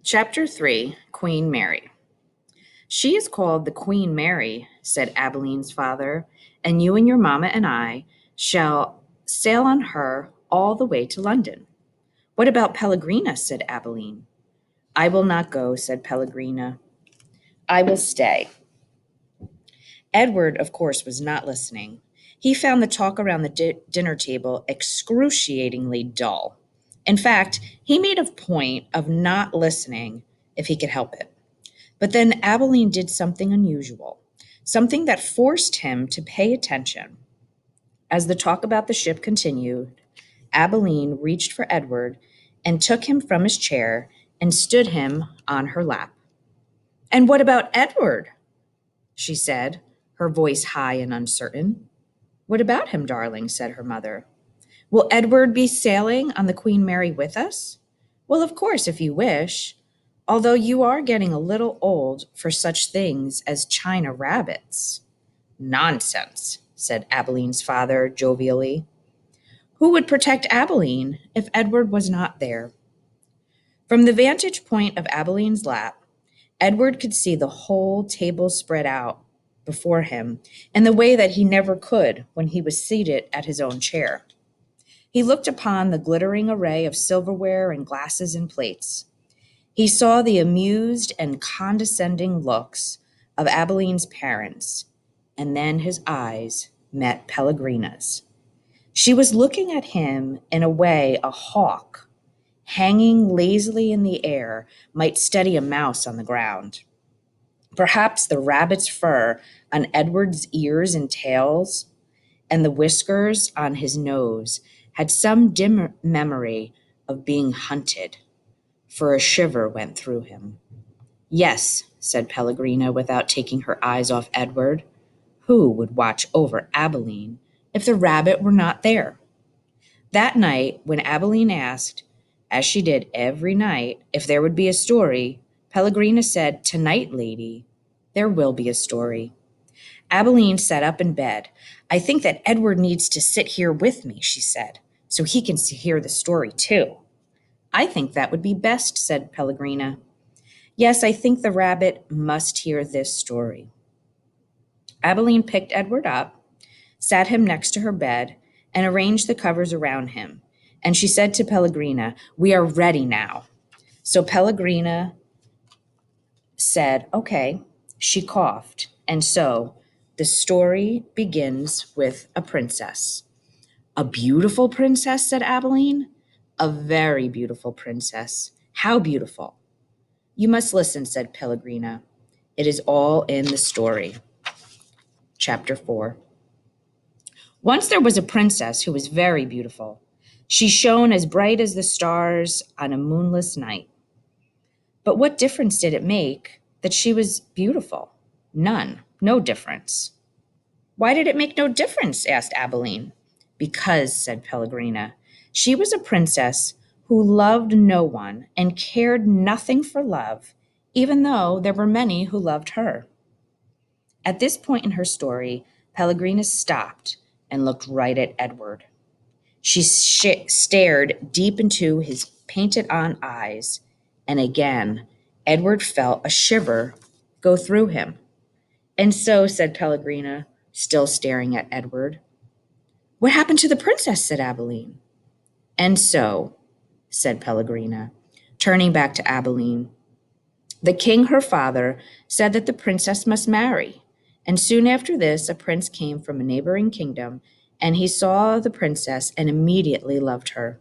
Chapter 3 Queen Mary. She is called the Queen Mary, said Abeline's father, and you and your mamma and I shall sail on her all the way to London. What about Pellegrina? Said Abeline. I will not go, said Pellegrina. I will stay. Edward, of course, was not listening. He found the talk around the dinner table excruciatingly dull. In fact, he made a point of not listening if he could help it. But then Abeline did something unusual, something that forced him to pay attention. As the talk about the ship continued, Abeline reached for Edward and took him from his chair and stood him on her lap. And what about Edward? She said, her voice high and uncertain. What about him, darling? Said her mother. Will Edward be sailing on the Queen Mary with us? Well, of course, if you wish, although you are getting a little old for such things as China rabbits. Nonsense, said Abeline's father jovially. Who would protect Abeline if Edward was not there? From the vantage point of Abeline's lap, Edward could see the whole table spread out before him in the way that he never could when he was seated at his own chair. He looked upon the glittering array of silverware and glasses and plates. He saw the amused and condescending looks of Abeline's parents, and then his eyes met Pellegrina's. She was looking at him in a way a hawk, hanging lazily in the air, might steady a mouse on the ground. Perhaps the rabbit's fur on Edward's ears and tails and the whiskers on his nose had some dim memory of being hunted, for a shiver went through him. Yes, said Pellegrina without taking her eyes off Edward. Who would watch over Abeline if the rabbit were not there? That night, when Abeline asked, as she did every night, if there would be a story, Pellegrina said, Tonight, lady, there will be a story. Abeline sat up in bed. I think that Edward needs to sit here with me, she said, so he can hear the story too. I think that would be best, said Pellegrina. Yes, I think the rabbit must hear this story. Abeline picked Edward up, sat him next to her bed, and arranged the covers around him. And she said to Pellegrina, We are ready now. So Pellegrina said, Okay. She coughed. And so the story begins with a princess. A beautiful princess, said Abeline. A very beautiful princess. How beautiful? You must listen, said Pellegrina. It is all in the story. Chapter 4. Once there was a princess who was very beautiful. She shone as bright as the stars on a moonless night. But what difference did it make that she was beautiful? None. No difference. Why did it make no difference? Asked Abeline. Because, said Pellegrina, she was a princess who loved no one and cared nothing for love, even though there were many who loved her. At this point in her story, Pellegrina stopped and looked right at Edward. She stared deep into his painted-on eyes, and again Edward felt a shiver go through him. And so, said Pellegrina, still staring at Edward. What happened to the princess? Said Abeline. And so, said Pellegrina, turning back to Abeline, the king, her father, said that the princess must marry. And soon after this, a prince came from a neighboring kingdom, and he saw the princess and immediately loved her.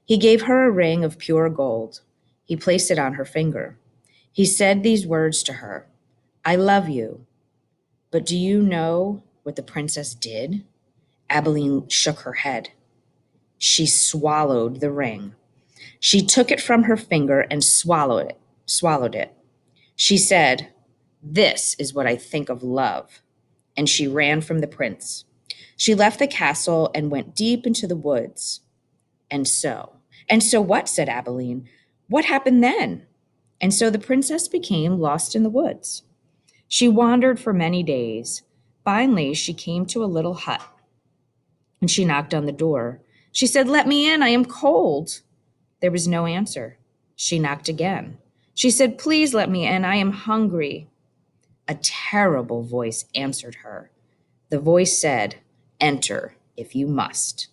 He gave her a ring of pure gold. He placed it on her finger. He said these words to her, I love you. But do you know what the princess did? Abeline shook her head. She swallowed the ring. She took it from her finger and swallowed it. She said, This is what I think of love. And she ran from the prince. She left the castle and went deep into the woods. And so what? Said Abeline. What happened then? And so the princess became lost in the woods. She wandered for many days. Finally, she came to a little hut, and she knocked on the door. She said, Let me in, I am cold. There was no answer. She knocked again. She said, "Please let me in. I am hungry." A terrible voice answered her. The voice said, "Enter, if you must."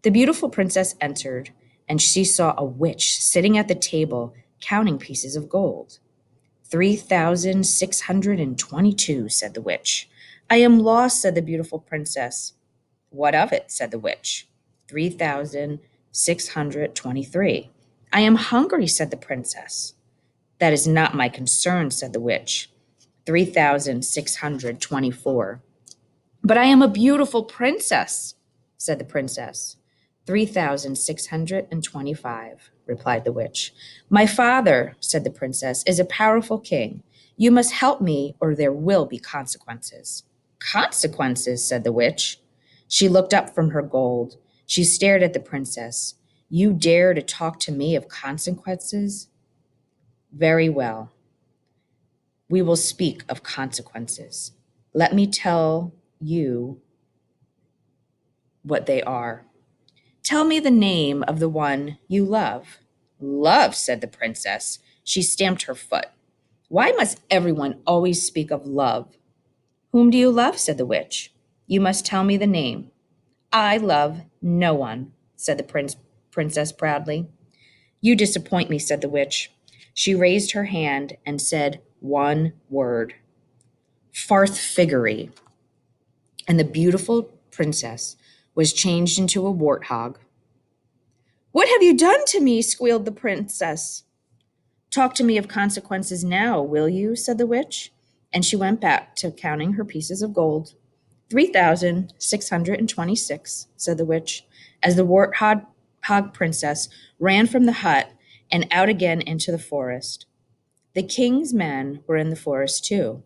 The beautiful princess entered, and she saw a witch sitting at the table counting pieces of gold. 3,622, said the witch. "I am lost," said the beautiful princess. "What of it?" said the witch. 3,623. "I am hungry," said the princess. "That is not my concern," said the witch. 3,624. "But I am a beautiful princess," said the princess. 3,625, replied the witch. "My father," said the princess, "is a powerful king. You must help me or there will be consequences." "Consequences?" said the witch. She looked up from her gold. She stared at the princess. "You dare to talk to me of consequences? Very well. We will speak of consequences. Let me tell you what they are. Tell me the name of the one you love." "Love," said the princess. She stamped her foot. "Why must everyone always speak of love?" "Whom do you love?" said the witch. "You must tell me the name." "I love no one," said the princess proudly. "You disappoint me," said the witch. She raised her hand and said one word: "Farthfiggery." And the beautiful princess was changed into a warthog. "What have you done to me?" squealed the princess. "Talk to me of consequences now, will you?" said the witch. And she went back to counting her pieces of gold. 3,626, said the witch, as the warthog princess ran from the hut and out again into the forest. The king's men were in the forest too.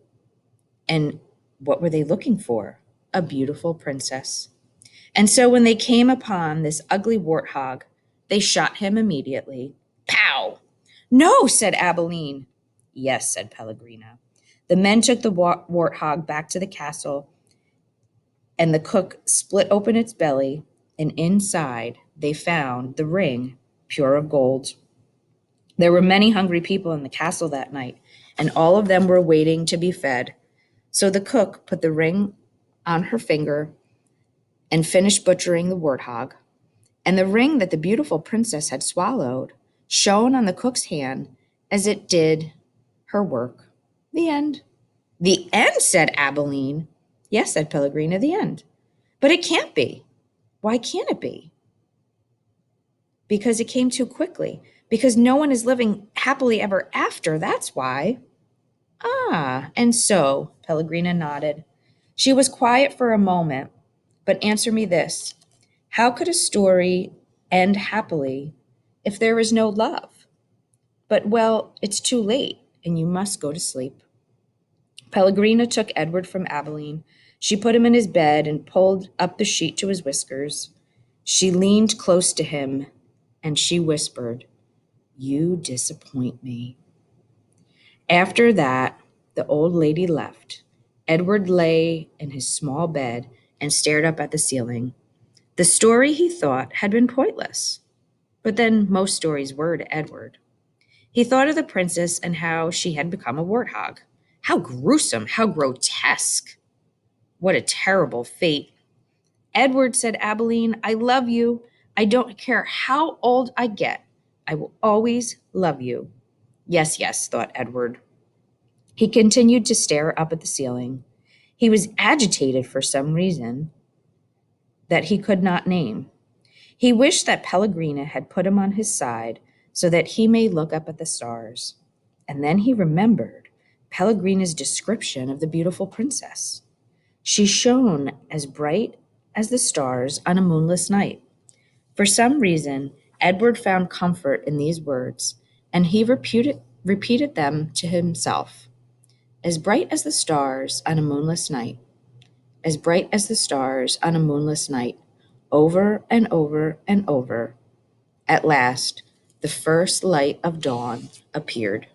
And what were they looking for? A beautiful princess. And so when they came upon this ugly warthog, they shot him immediately. Pow! "No," said Abilene. "Yes," said Pellegrina. The men took the warthog back to the castle, and the cook split open its belly, and inside they found the ring, pure of gold. There were many hungry people in the castle that night, and all of them were waiting to be fed. So the cook put the ring on her finger and finished butchering the warthog. And the ring that the beautiful princess had swallowed shone on the cook's hand as it did her work. The end. "The end," said Abilene. "Yes," said Pellegrina, "the end. But it can't be." "Why can't it be?" "Because it came too quickly. Because no one is living happily ever after, that's why." "Ah, and so," Pellegrina nodded. She was quiet for a moment, but answer me this. How could a story end happily if there is no love? But, well, it's too late, and you must go to sleep. Pellegrina took Edward from Abilene. She put him in his bed and pulled up the sheet to his whiskers. She leaned close to him, and she whispered, "You disappoint me." After that, the old lady left. Edward lay in his small bed and stared up at the ceiling. The story, he thought, had been pointless. But then most stories were to Edward. He thought of the princess and how she had become a warthog. How gruesome, how grotesque. What a terrible fate. "Edward," said Abilene, "I love you. I don't care how old I get. I will always love you." Yes, yes, thought Edward. He continued to stare up at the ceiling. He was agitated for some reason that he could not name. He wished that Pellegrina had put him on his side so that he may look up at the stars. And then he remembered Pellegrina's description of the beautiful princess. She shone as bright as the stars on a moonless night. For some reason, Edward found comfort in these words, and he repeated them to himself. As bright as the stars on a moonless night, as bright as the stars on a moonless night, over and over and over. At last, the first light of dawn appeared.